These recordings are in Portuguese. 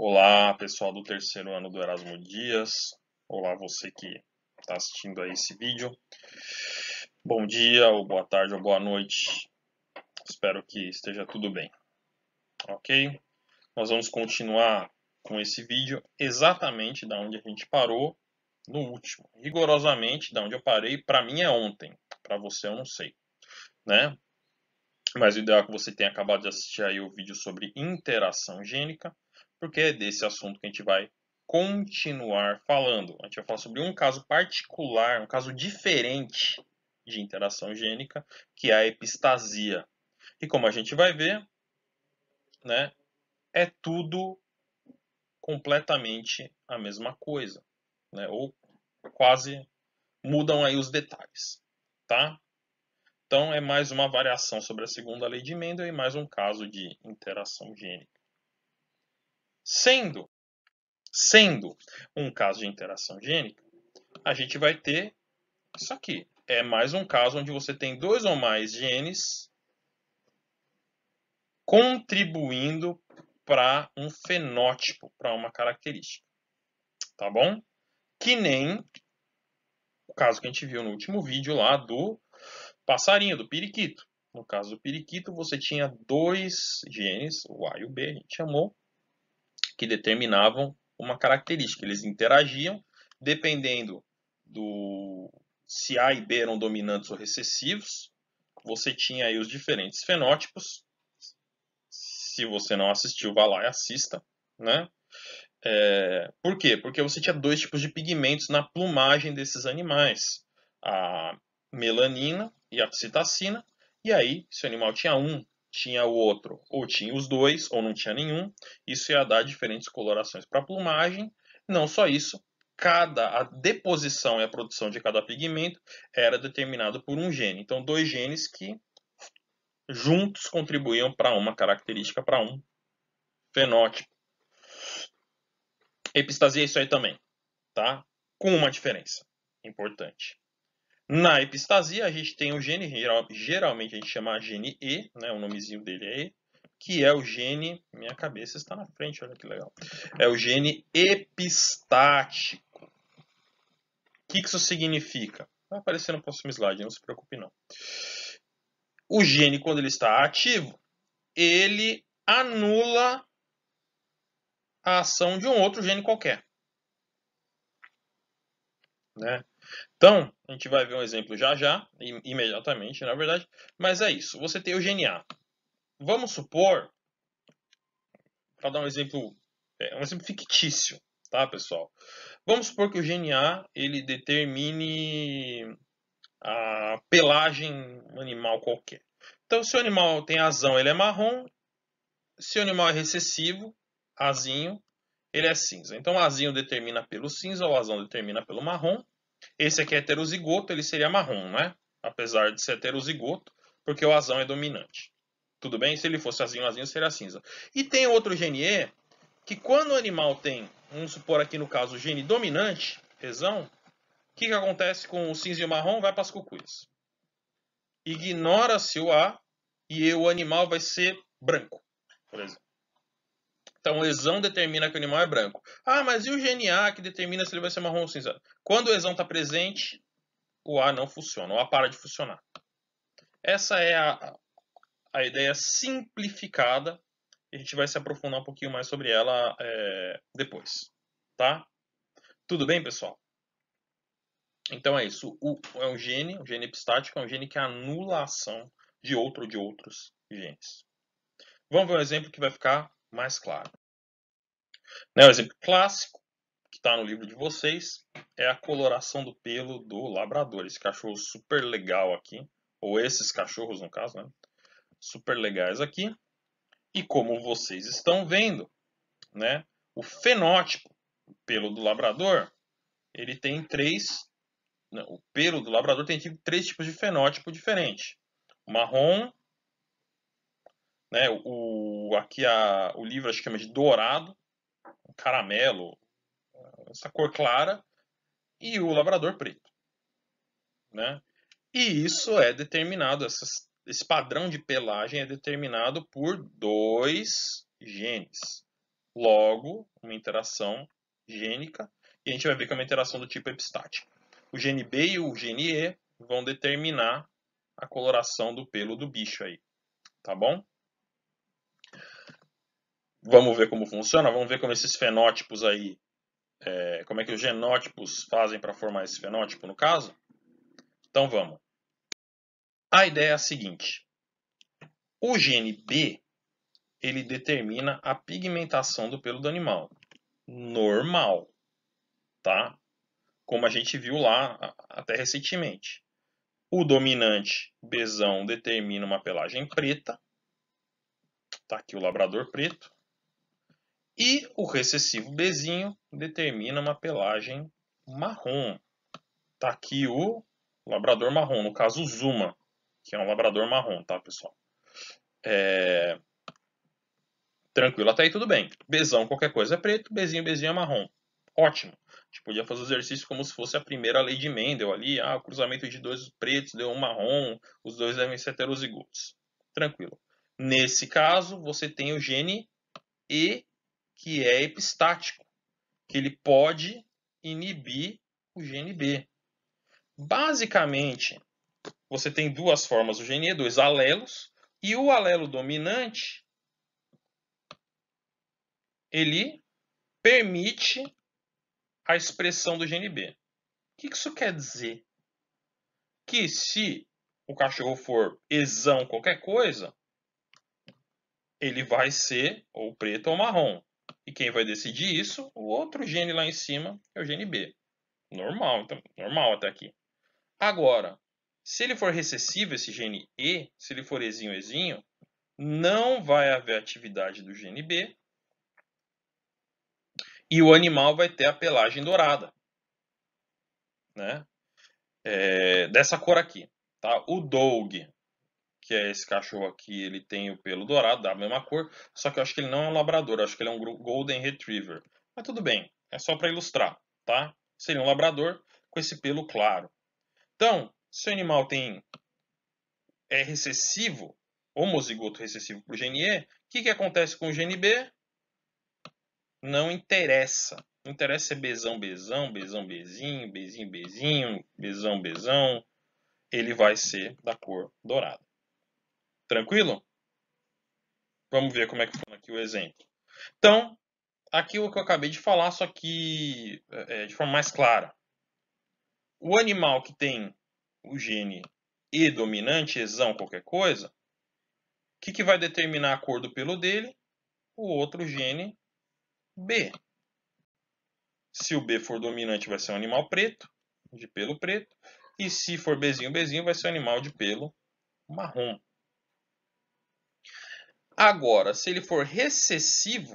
Olá, pessoal do terceiro ano do Erasmo Dias. Olá, você que está assistindo a esse vídeo. Bom dia, ou boa tarde, ou boa noite. Espero que esteja tudo bem, ok? Nós vamos continuar com esse vídeo exatamente da onde a gente parou no último. Rigorosamente, da onde eu parei, para mim é ontem. Para você eu não sei, né? Mas o ideal é que você tenha acabado de assistir aí o vídeo sobre interação gênica, porque é desse assunto que a gente vai continuar falando. A gente vai falar sobre um caso particular, um caso diferente de interação gênica, que é a epistasia. E como a gente vai ver, né, é tudo completamente a mesma coisa, né, ou quase mudam aí os detalhes, tá? Então é mais uma variação sobre a segunda lei de Mendel e mais um caso de interação gênica. Sendo um caso de interação gênica, a gente vai ter isso aqui. É mais um caso onde você tem dois ou mais genes contribuindo para um fenótipo, para uma característica. Tá bom? Que nem o caso que a gente viu no último vídeo lá do passarinho, do periquito. No caso do periquito, você tinha dois genes, o A e o B, a gente chamou, que determinavam uma característica. Eles interagiam dependendo do se A e B eram dominantes ou recessivos. Você tinha aí os diferentes fenótipos. Se você não assistiu, vá lá e assista, né? Por quê? Porque você tinha dois tipos de pigmentos na plumagem desses animais. A melanina e a citacina. E aí, se o animal tinha um, tinha o outro, ou tinha os dois, ou não tinha nenhum, isso ia dar diferentes colorações para a plumagem. Não só isso, a deposição e a produção de cada pigmento era determinado por um gene. Então, dois genes que juntos contribuíam para uma característica, para um fenótipo. Epistasia é isso aí também, tá? Com uma diferença importante. Na epistasia, a gente tem o gene, geralmente a gente chama gene E, né? O nomezinho dele é E, que é o gene. Minha cabeça está na frente, olha que legal. É o gene epistático. O que isso significa? Vai aparecer no próximo slide, não se preocupe não. O gene, quando ele está ativo, ele anula a ação de um outro gene qualquer, né? Então, a gente vai ver um exemplo já já, imediatamente, na verdade, mas é isso. Você tem o gene A. Vamos supor, para dar um exemplo fictício, tá, pessoal? Vamos supor que o gene A ele determine a pelagem animal qualquer. Então, se o animal tem azão, ele é marrom. Se o animal é recessivo, azinho, ele é cinza. Então, o azinho determina pelo cinza, o azão determina pelo marrom. Esse aqui é heterozigoto, ele seria marrom, né? Apesar de ser heterozigoto, porque o azão é dominante. Tudo bem? Se ele fosse azinho, azinho seria cinza. E tem outro gene E, que quando o animal tem, vamos supor aqui no caso, o gene dominante, rezão, o que acontece com o cinza e o marrom? Vai para as cucuias. Ignora-se o A e o animal vai ser branco, por exemplo. Então, o exão determina que o animal é branco. Ah, mas e o gene A que determina se ele vai ser marrom ou cinza? Quando o exão está presente, o A não funciona, o A para de funcionar. Essa é a ideia simplificada. A gente vai se aprofundar um pouquinho mais sobre ela depois. Tá? Tudo bem, pessoal? Então é isso. O gene epistático, é um gene que anula a ação de outro ou de outros genes. Vamos ver um exemplo que vai ficar mais claro. Né, o exemplo clássico, que está no livro de vocês, é a coloração do pelo do labrador. Esse cachorro super legal aqui, ou esses cachorros no caso, né? Super legais aqui. E como vocês estão vendo, né, o fenótipo do pelo do labrador, ele tem o pelo do labrador tem três tipos de fenótipo diferente. O marrom, né, aqui o livro acho que chama de dourado, caramelo, essa cor clara, e o labrador preto, né? E isso é determinado, esse padrão de pelagem é determinado por dois genes. Logo, uma interação gênica, e a gente vai ver que é uma interação do tipo epistático. O gene B e o gene E vão determinar a coloração do pelo do bicho aí, tá bom? Vamos ver como funciona, vamos ver como esses fenótipos aí, como é que os genótipos fazem para formar esse fenótipo no caso? Então vamos. A ideia é a seguinte, o gene B, ele determina a pigmentação do pelo do animal, normal, tá? Como a gente viu lá até recentemente. O dominante Bzão determina uma pelagem preta, tá aqui o labrador preto, e o recessivo Bzinho determina uma pelagem marrom. Tá aqui o labrador marrom, no caso o Zuma, que é um labrador marrom, tá, pessoal? Tranquilo, até aí tudo bem. Bzão qualquer coisa é preto, Bzinho é marrom. Ótimo. A gente podia fazer o exercício como se fosse a primeira lei de Mendel ali. O cruzamento de dois pretos deu um marrom, os dois devem ser heterozigotos. Tranquilo. Nesse caso, você tem o gene E, que é epistático, que ele pode inibir o gene B. Basicamente, você tem duas formas do gene E, dois alelos, e o alelo dominante, ele permite a expressão do gene B. O que isso quer dizer? Que se o cachorro for exão qualquer coisa, ele vai ser ou preto ou marrom. E quem vai decidir isso? O outro gene lá em cima é o gene B. Normal, então, normal até aqui. Agora, se ele for recessivo, esse gene E, se ele for exinho, não vai haver atividade do gene B e o animal vai ter a pelagem dourada, né? Dessa cor aqui, tá? O Dog, que é esse cachorro aqui, ele tem o pelo dourado, da mesma cor, só que eu acho que ele não é um labrador, eu acho que ele é um Golden Retriever. Mas tudo bem, é só para ilustrar, tá? Seria um labrador com esse pelo claro. Então, se o animal é recessivo, homozigoto recessivo para o gene E, o que acontece com o gene B? Não interessa. Não interessa se é Bzão, Bzinho, Bzinho, Bzão, Bzão. Ele vai ser da cor dourada. Tranquilo? Vamos ver como é que funciona aqui o exemplo. Então, aqui o que eu acabei de falar, só que de forma mais clara. O animal que tem o gene E dominante, exão, qualquer coisa, o que vai determinar a cor do pelo dele? O outro gene B. Se o B for dominante, vai ser um animal preto, de pelo preto. E se for Bzinho, vai ser um animal de pelo marrom. Agora, se ele for recessivo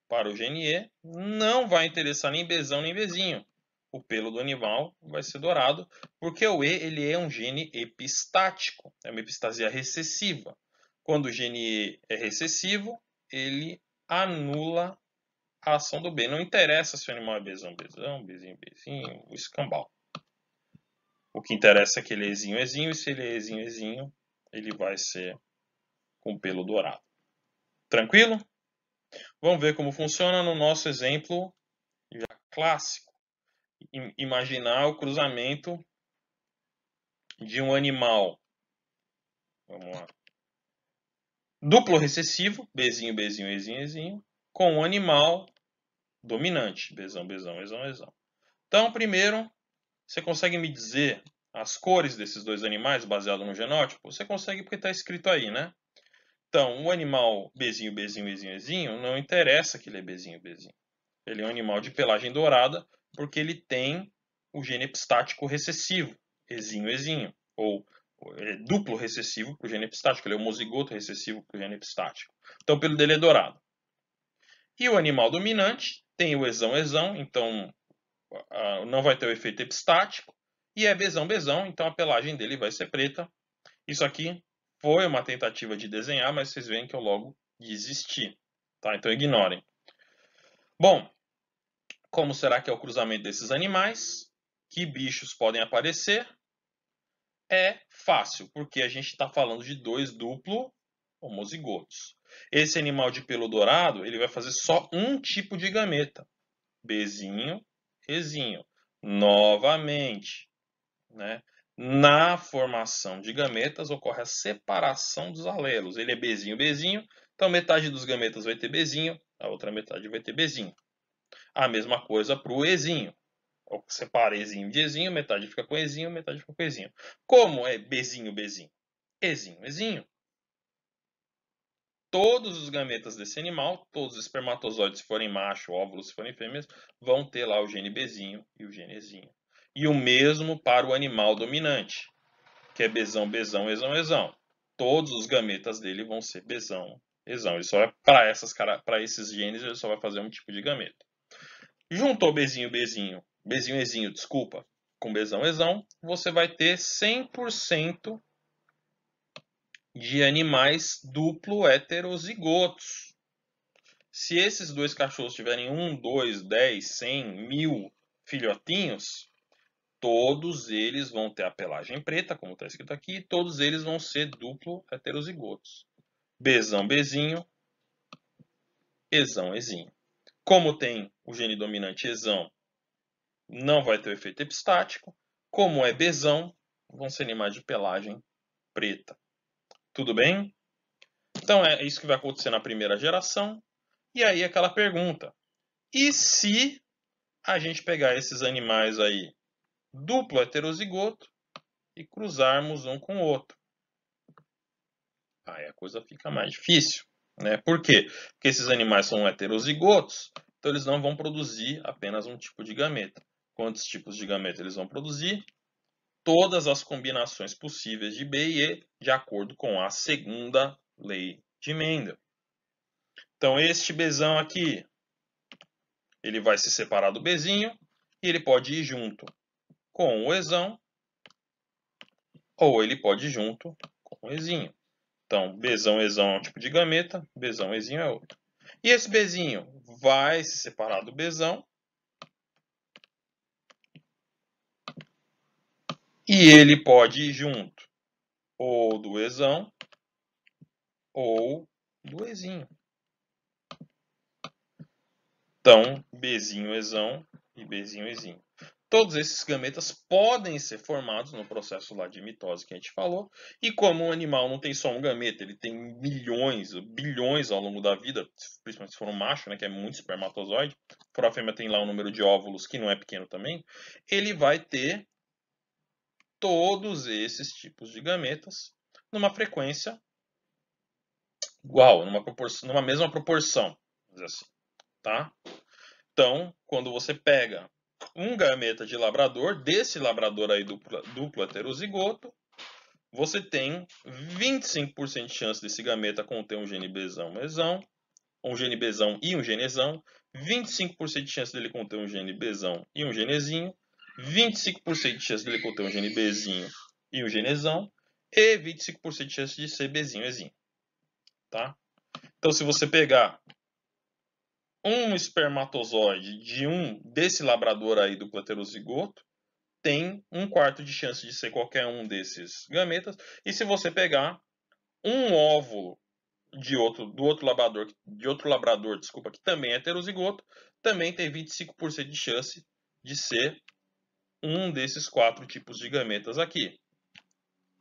para o gene E, não vai interessar nem Bzão nem Bzinho. O pelo do animal vai ser dourado, porque o E ele é um gene epistático, é uma epistasia recessiva. Quando o gene E é recessivo, ele anula a ação do B. Não interessa se o animal é Bzão, Bzinho, o escambau. O que interessa é que ele é exinho, e se ele é exinho, ele vai ser com pelo dourado. Tranquilo? Vamos ver como funciona no nosso exemplo já clássico. Imaginar o cruzamento de um animal, vamos lá, duplo recessivo, Bzinho, exinho, com um animal dominante, Bzão. Então, primeiro, você consegue me dizer as cores desses dois animais baseado no genótipo? Você consegue porque está escrito aí, né? Então, o animal Bzinho, não interessa que ele é Bzinho. Ele é um animal de pelagem dourada porque ele tem o gene epistático recessivo, exinho. Ou duplo recessivo para o gene epistático, ele é homozigoto recessivo para o gene epistático. Então, o pelo dele é dourado. E o animal dominante tem o exão, então não vai ter o efeito epistático. E é Bzão, então a pelagem dele vai ser preta. Isso aqui foi uma tentativa de desenhar, mas vocês veem que eu logo desisti. Tá? Então ignorem. Bom, como será que é o cruzamento desses animais? Que bichos podem aparecer? É fácil, porque a gente está falando de dois duplo homozigotos. Esse animal de pelo dourado, ele vai fazer só um tipo de gameta. Bzinho, Ezinho. Novamente, né? Na formação de gametas ocorre a separação dos alelos. Ele é Bzinho, Bzinho. Então metade dos gametas vai ter Bzinho, a outra metade vai ter Bzinho. A mesma coisa para o Ezinho. Separa Ezinho de Ezinho, metade fica com Ezinho, metade fica com Ezinho. Como é Bzinho, Bzinho? Ezinho, Ezinho. Todos os gametas desse animal, todos os espermatozoides, se forem macho, óvulos, se forem fêmeas, vão ter lá o gene Bzinho e o gene Ezinho. E o mesmo para o animal dominante, que é Bzão, Bzão, Ezão, Ezão. Todos os gametas dele vão ser Bzão, Ezão. Ele só vai, para esses genes, ele só vai fazer um tipo de gameta. Juntou Bzinho, Bzinho, Bzinho, Ezinho, desculpa, com Bzão, Ezão, você vai ter 100% de animais duplo heterozigotos. Se esses dois cachorros tiverem 1, 2, 10, 100, 1000 filhotinhos, todos eles vão ter a pelagem preta, como está escrito aqui, e todos eles vão ser duplo heterozigotos. Bzão, Bzinho, Ezão, Ezinho. Como tem o gene dominante Ezão, não vai ter o efeito epistático. Como é Bzão, vão ser animais de pelagem preta. Tudo bem? Então é isso que vai acontecer na primeira geração. E aí aquela pergunta: e se a gente pegar esses animais aí duplo heterozigoto e cruzarmos um com o outro? Aí a coisa fica mais difícil, né? Por quê? Porque esses animais são heterozigotos, então eles não vão produzir apenas um tipo de gameta. Quantos tipos de gameta eles vão produzir? Todas as combinações possíveis de B e E, de acordo com a segunda lei de Mendel. Então, este Bzão aqui, ele vai se separar do Bzinho e ele pode ir junto com o Ezão ou ele pode ir junto com o Ezinho. Então, Bzão, Ezão é um tipo de gameta, Bzão, Ezinho é outro. E esse Bzinho vai se separar do Bzão e ele pode ir junto ou do Ezão ou do Ezinho. Então, Bzinho, Ezão e Bzinho, Ezinho. Todos esses gametas podem ser formados no processo lá de mitose que a gente falou. E como o animal não tem só um gameta, ele tem milhões, bilhões ao longo da vida, principalmente se for um macho, né, que é muito espermatozoide, se for a fêmea tem lá um número de óvulos que não é pequeno também, ele vai ter todos esses tipos de gametas numa frequência igual, numa mesma proporção, vamos dizer assim, tá? Então, quando você pega um gameta de labrador, desse labrador aí duplo heterozigoto, você tem 25% de chance desse gameta conter um gene Bzão, Ezão, um gene Bzão e um gene Ezão, 25% de chance dele conter um gene Bzão e um gene Ezinho, 25% de chance dele conter um gene Bzinho e um gene Ezão, e 25% de chance de ser Bzinho, Ezinho. Tá? Então, se você pegar um espermatozoide desse labrador aí do heterozigoto, tem 1/4 de chance de ser qualquer um desses gametas. E se você pegar um óvulo de outro labrador, desculpa, que também é heterozigoto, também tem 25% de chance de ser um desses 4 tipos de gametas aqui.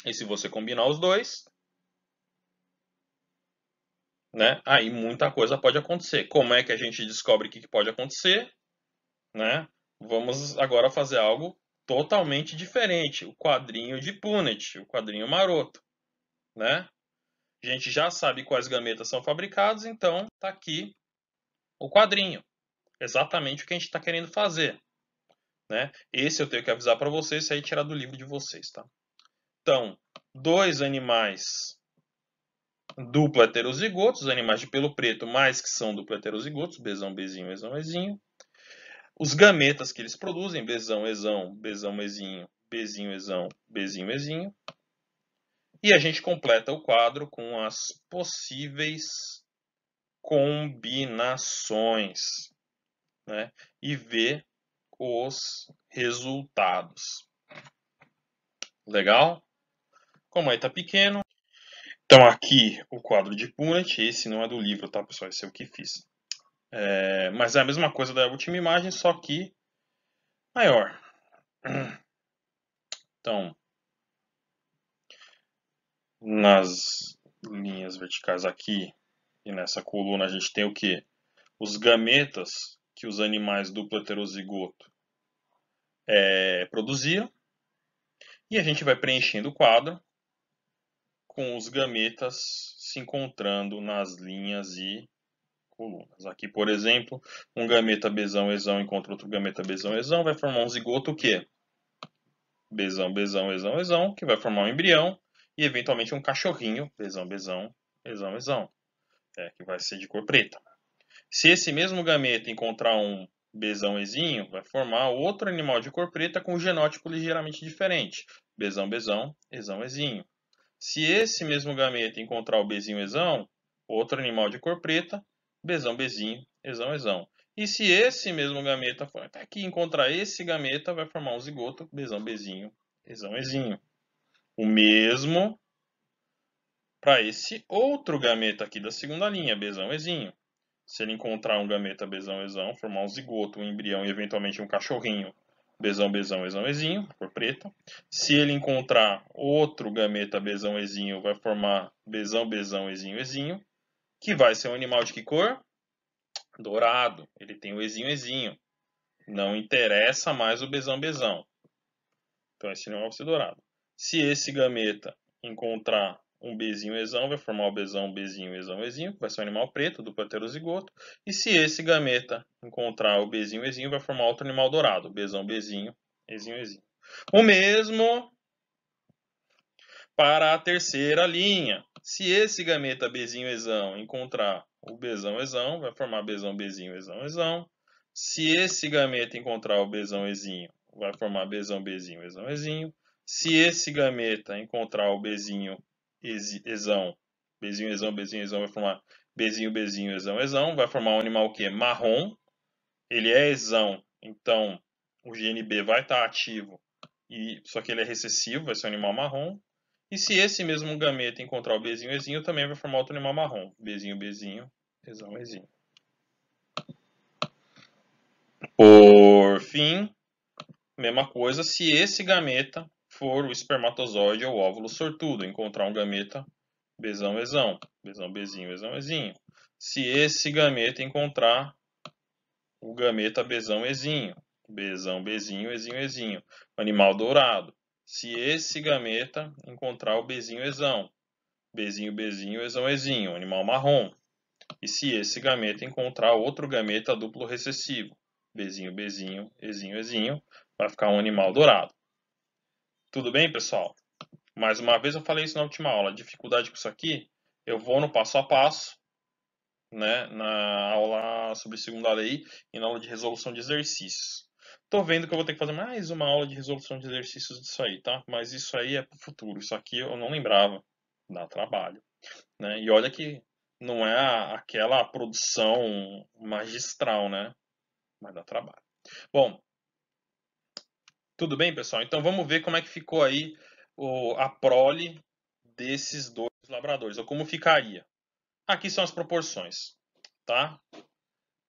E se você combinar os dois, né, aí muita coisa pode acontecer. Como é que a gente descobre o que pode acontecer? Né? Vamos agora fazer algo totalmente diferente, o quadrinho de Punnett, o quadrinho maroto, né? A gente já sabe quais gametas são fabricados, então tá aqui o quadrinho, exatamente o que a gente está querendo fazer, né? Esse eu tenho que avisar para vocês, isso aí tirar do livro de vocês, tá? Então, dois animais duplo heterozigotos, os animais de pelo preto, mas que são duplo heterozigotos, Bzão, Bzinho, Ezão, Ezinho. Os gametas que eles produzem, Bzão, Ezão, Bzão, Ezinho, Bzinho, Ezão, Bzinho, Ezinho. E a gente completa o quadro com as possíveis combinações, né? E vê os resultados. Legal? Como aí tá pequeno, Então aqui o quadro de Punnett, esse não é do livro, tá, pessoal? Esse é o que fiz. Mas é a mesma coisa da última imagem, só que maior. Então, nas linhas verticais aqui e nessa coluna a gente tem o que? Os gametas que os animais duplo heterozigoto produziam. E a gente vai preenchendo o quadro com os gametas se encontrando nas linhas e colunas. Aqui, por exemplo, um gameta Bzão-Ezão encontra outro gameta Bzão-Ezão, vai formar um zigoto o quê? Bzão-Ezão-Ezão, que vai formar um embrião e eventualmente um cachorrinho, Bzão-Bzão, Ezão-Ezão, que vai ser de cor preta. Se esse mesmo gameta encontrar um Bzão-Ezinho, vai formar outro animal de cor preta com um genótipo ligeiramente diferente, Bzão-Bzão, Ezão-Ezinho. Se esse mesmo gameta encontrar o Bzinho-Ezão, outro animal de cor preta, Bzão-Bzinho, Ezão-Ezão. E se esse mesmo gameta até aqui encontrar esse gameta, vai formar um zigoto, Bzão-Bzinho, Ezão-Ezinho. O mesmo para esse outro gameta aqui da segunda linha, Bzão-Ezinho. Se ele encontrar um gameta Bzão-Ezão, formar um zigoto, um embrião e eventualmente um cachorrinho, Bzão-Bzão, Ezão-Ezinho, cor preta. Se ele encontrar outro gameta Bzão-Ezinho, vai formar Bzão-Bzão, Ezinho-Ezinho, que vai ser um animal de que cor? Dourado. Ele tem o Ezinho-Ezinho. Não interessa mais o Bzão-Bzão. Então esse animal vai ser dourado. Se esse gameta encontrar um Bzinho-Ezão, vai formar o Bzão-Bzinho, Ezão-Ezinho, que vai ser um animal preto, duplo heterozigoto. E se esse gameta encontrar o Bzinho-Ezinho, vai formar outro animal dourado, Bzão-Bzinho, Ezinho-Ezinho. O mesmo para a terceira linha. Se esse gameta Bzinho-Ezão encontrar o Bzão-Ezão, vai formar Bzão-Bzinho, Ezão-Ezão. Se esse gameta encontrar o Bzão-Ezinho, vai formar Bzão-Bzinho, Ezão-Ezinho. Se esse gameta encontrar o Bzinho, Ezão, Bzinho, Ezão, Bzinho, Ezão, vai formar Bzinho, Bzinho, Ezão, Ezão. Vai formar um animal que é marrom. Ele é Ezão, então o GNB vai estar ativo, só que ele é recessivo, vai ser um animal marrom. E se esse mesmo gameta encontrar o Bzinho, Ezinho, também vai formar outro animal marrom. Bzinho, Bzinho, Ezão, Ezinho. Por fim, mesma coisa se esse gameta for o espermatozoide ou óvulo sortudo, encontrar um gameta Bzão, Ezão, Bzão, Bzinho, Ezão, Ezinho. Se esse gameta encontrar o gameta Bzão, Ezinho, Bzão, Bzinho, Ezinho, Ezinho, animal dourado. Se esse gameta encontrar o Bzinho, Ezão, Bzinho, Bzinho, Ezão, Ezinho, animal marrom. E se esse gameta encontrar outro gameta duplo recessivo, Bzinho, Bzinho, Ezinho, Ezinho, vai ficar um animal dourado. Tudo bem, pessoal? Mais uma vez eu falei isso na última aula. A dificuldade com isso aqui, eu vou no passo a passo, né, na aula sobre segunda lei e na aula de resolução de exercícios. Tô vendo que eu vou ter que fazer mais uma aula de resolução de exercícios disso aí, tá? Mas isso aí é pro futuro. Isso aqui eu não lembrava. Dá trabalho, né? E olha que não é aquela produção magistral, né? Mas dá trabalho. Bom, tudo bem, pessoal? Então vamos ver como é que ficou aí a prole desses dois labradores, ou como ficaria. Aqui são as proporções, tá?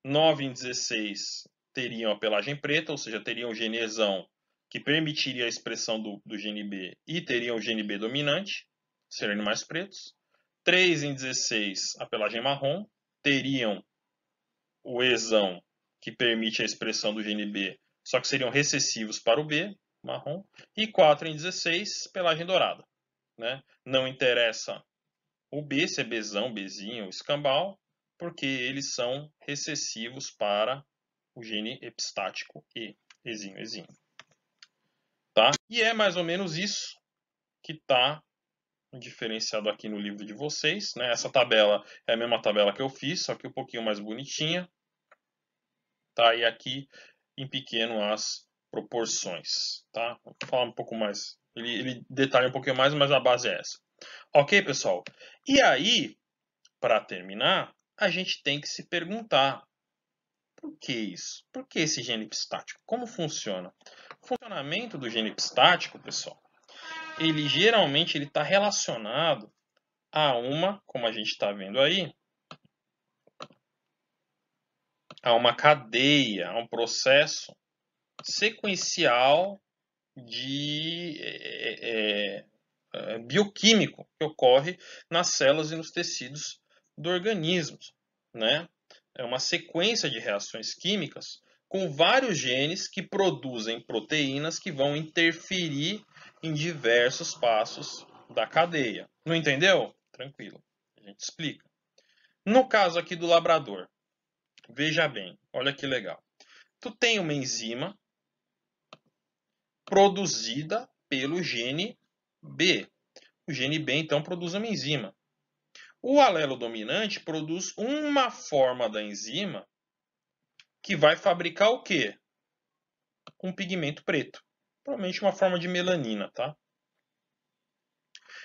9 em 16 teriam a pelagem preta, ou seja, teriam o genezão que permitiria a expressão do GNB e teriam o GNB dominante, seriam animais pretos. 3 em 16 a pelagem marrom, teriam o Ezão que permite a expressão do GNB, só que seriam recessivos para o B, marrom. E 4 em 16 pelagem dourada, né? Não interessa o B, se é Bzão, Bzinho, escambau, porque eles são recessivos para o gene epistático E, Ezinho, Ezinho. Tá? E é mais ou menos isso que está diferenciado aqui no livro de vocês, né? Essa tabela é a mesma tabela que eu fiz, só que um pouquinho mais bonitinha. Tá? E aqui em pequeno as proporções, tá? Vou falar um pouco mais, ele detalha um pouquinho mais, mas a base é essa. Ok, pessoal? E aí, para terminar, a gente tem que se perguntar: por que isso? Por que esse gene epistático? Como funciona? O funcionamento do gene epistático, pessoal, ele geralmente está relacionado como a gente está vendo aí, há uma cadeia, há um processo sequencial de bioquímico que ocorre nas células e nos tecidos do organismo, né? É uma sequência de reações químicas com vários genes que produzem proteínas que vão interferir em diversos passos da cadeia. Não entendeu? Tranquilo, a gente explica. No caso aqui do labrador, veja bem, olha que legal. Tu tem uma enzima produzida pelo gene B. O gene B, então, produz uma enzima. O alelo dominante produz uma forma da enzima que vai fabricar o quê? Um pigmento preto. Provavelmente uma forma de melanina, tá?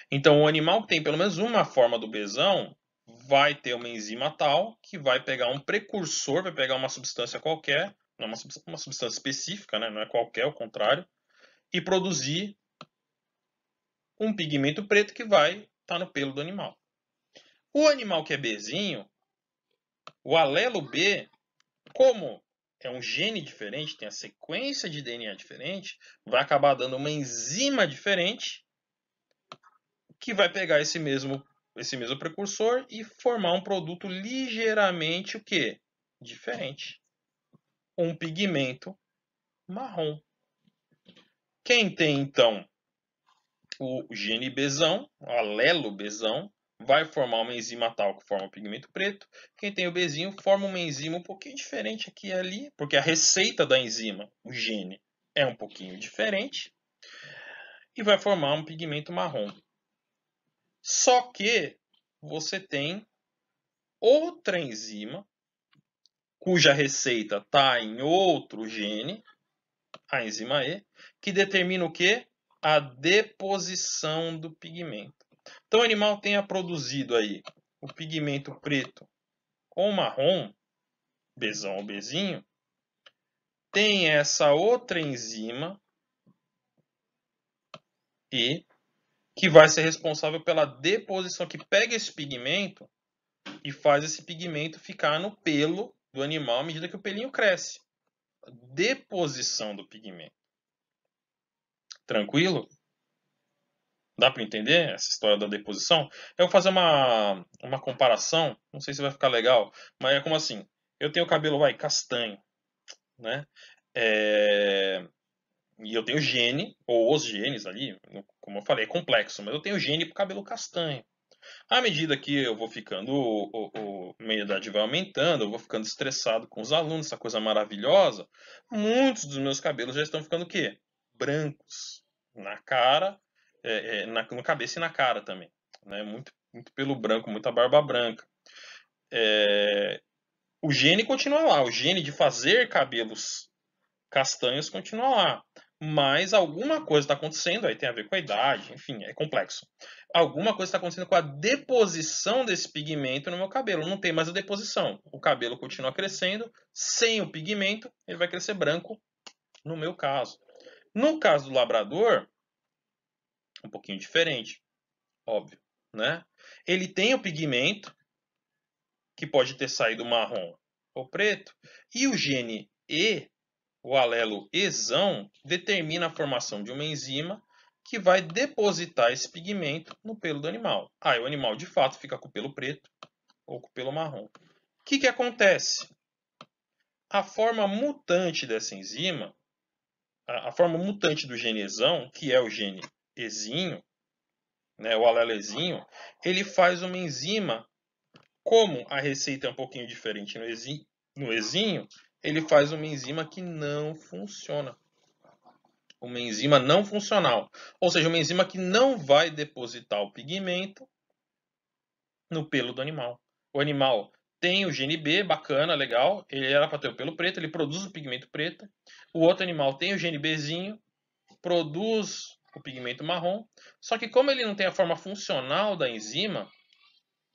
Então, o animal que tem pelo menos uma forma do Bzão vai ter uma enzima tal que vai pegar um precursor, vai pegar uma substância qualquer, não uma substância específica, né? Não é qualquer, ao contrário, e produzir um pigmento preto que vai estar no pelo do animal. O animal que é Bzinho, o alelo B, como é um gene diferente, tem a sequência de DNA diferente, vai acabar dando uma enzima diferente que vai pegar esse mesmo precursor e formar um produto ligeiramente o quê? Diferente. Um pigmento marrom. Quem tem então o gene Bzão, o alelo Bzão, vai formar uma enzima tal que forma o pigmento preto. Quem tem o Bzinho forma uma enzima um pouquinho diferente aqui e ali, porque a receita da enzima, o gene, é um pouquinho diferente. E vai formar um pigmento marrom. Só que você tem outra enzima, cuja receita está em outro gene, a enzima E, que determina o quê? A deposição do pigmento. Então o animal tenha produzido aí o pigmento preto ou marrom, Bzão ou Bzinho, tem essa outra enzima E que vai ser responsável pela deposição, que pega esse pigmento e faz esse pigmento ficar no pelo do animal à medida que o pelinho cresce. Deposição do pigmento. Tranquilo? Dá para entender essa história da deposição? Eu vou fazer uma comparação, não sei se vai ficar legal, mas é como assim, eu tenho o cabelo, castanho, né? E eu tenho gene, ou os genes ali, como eu falei, é complexo, mas eu tenho gene para o cabelo castanho. À medida que eu vou ficando, minha idade vai aumentando, eu vou ficando estressado com os alunos, essa coisa maravilhosa, muitos dos meus cabelos já estão ficando o quê? Brancos. Na cara, no cabeça e na cara também. Né? Muito, muito pelo branco, muita barba branca. O gene continua lá, o gene de fazer cabelos castanhos continua lá. Mas alguma coisa está acontecendo, aí tem a ver com a idade, enfim, é complexo. Alguma coisa está acontecendo com a deposição desse pigmento no meu cabelo. Não tem mais a deposição. O cabelo continua crescendo, sem o pigmento, ele vai crescer branco, no meu caso. No caso do labrador, um pouquinho diferente, óbvio, né? Ele tem o pigmento, que pode ter saído marrom ou preto, e o gene E, o alelo Ezão, determina a formação de uma enzima que vai depositar esse pigmento no pelo do animal. Aí o animal de fato fica com o pelo preto ou com o pelo marrom. O que acontece? A forma mutante dessa enzima, a forma mutante do gene Ezão, que é o gene Ezinho, né, o alelo Ezinho, ele faz uma enzima, como a receita é um pouquinho diferente no Ezinho, ele faz uma enzima que não funciona. Uma enzima não funcional. Ou seja, uma enzima que não vai depositar o pigmento no pelo do animal. O animal tem o gene B, bacana, legal. Ele era para ter o pelo preto, ele produz o pigmento preto. O outro animal tem o gene Bzinho, produz o pigmento marrom. Só que como ele não tem a forma funcional da enzima,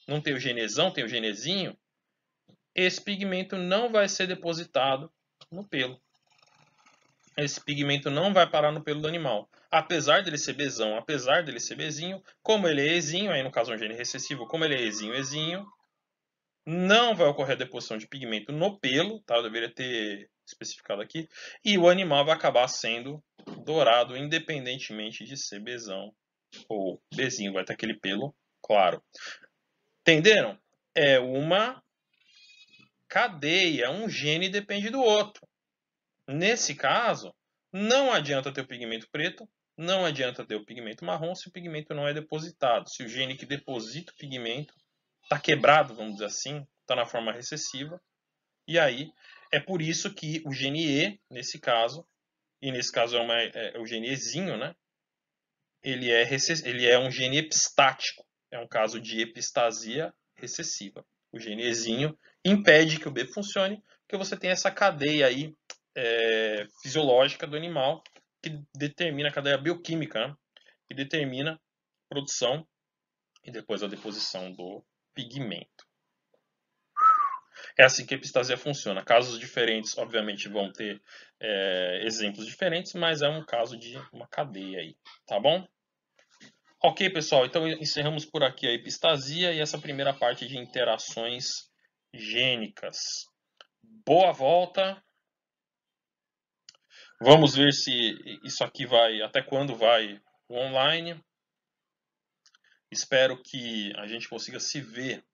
não tem o genesão, tem o genezinho, esse pigmento não vai ser depositado no pelo. esse pigmento não vai parar no pelo do animal. Apesar dele ser Bzão, apesar dele ser Bzinho, como ele é Ezinho, aí no caso um gene recessivo, como ele é Ezinho, não vai ocorrer a deposição de pigmento no pelo, tá? Eu deveria ter especificado aqui. E o animal vai acabar sendo dourado, independentemente de ser Bzão ou Bzinho. Vai ter aquele pelo claro. Entenderam? É uma cadeia, um gene depende do outro. Nesse caso, não adianta ter o pigmento preto, não adianta ter o pigmento marrom se o pigmento não é depositado. Se o gene que deposita o pigmento está quebrado, vamos dizer assim, está na forma recessiva, e aí é por isso que o gene E, nesse caso, e nesse caso é o gene Ezinho, né? Ele é um gene epistático, é um caso de epistasia recessiva. O gene Ezinho impede que o B funcione, porque você tem essa cadeia aí fisiológica do animal que determina a cadeia bioquímica, né? Que determina a produção e depois a deposição do pigmento. É assim que a epistasia funciona. Casos diferentes, obviamente, vão ter exemplos diferentes, mas é um caso de uma cadeia aí, tá bom? Ok, pessoal, então encerramos por aqui a epistasia e essa primeira parte de interações gênicas. Boa volta. Vamos ver se isso aqui vai, até quando vai o online. Espero que a gente consiga se ver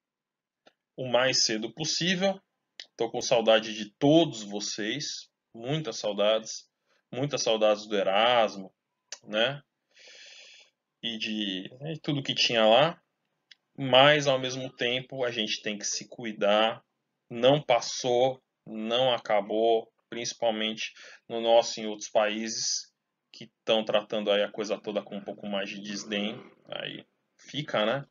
o mais cedo possível. Estou com saudade de todos vocês, muitas saudades do Erasmo, né? E de tudo que tinha lá. Mas ao mesmo tempo a gente tem que se cuidar. Não passou, não acabou, principalmente no nosso e em outros países que estão tratando aí a coisa toda com um pouco mais de desdém. Aí fica, né?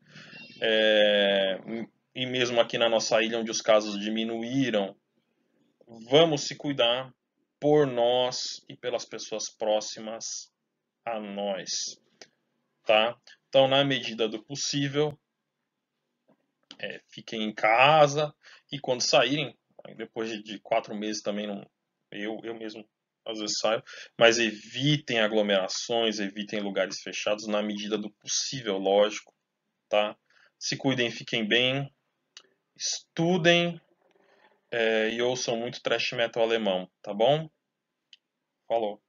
E mesmo aqui na nossa ilha, onde os casos diminuíram, vamos se cuidar por nós e pelas pessoas próximas a nós, tá? Então, na medida do possível, fiquem em casa e quando saírem, depois de 4 meses também, não, eu mesmo às vezes saio, mas evitem aglomerações, evitem lugares fechados na medida do possível, lógico, tá? Se cuidem, fiquem bem, estudem e ouçam muito thrash metal alemão, tá bom? Falou!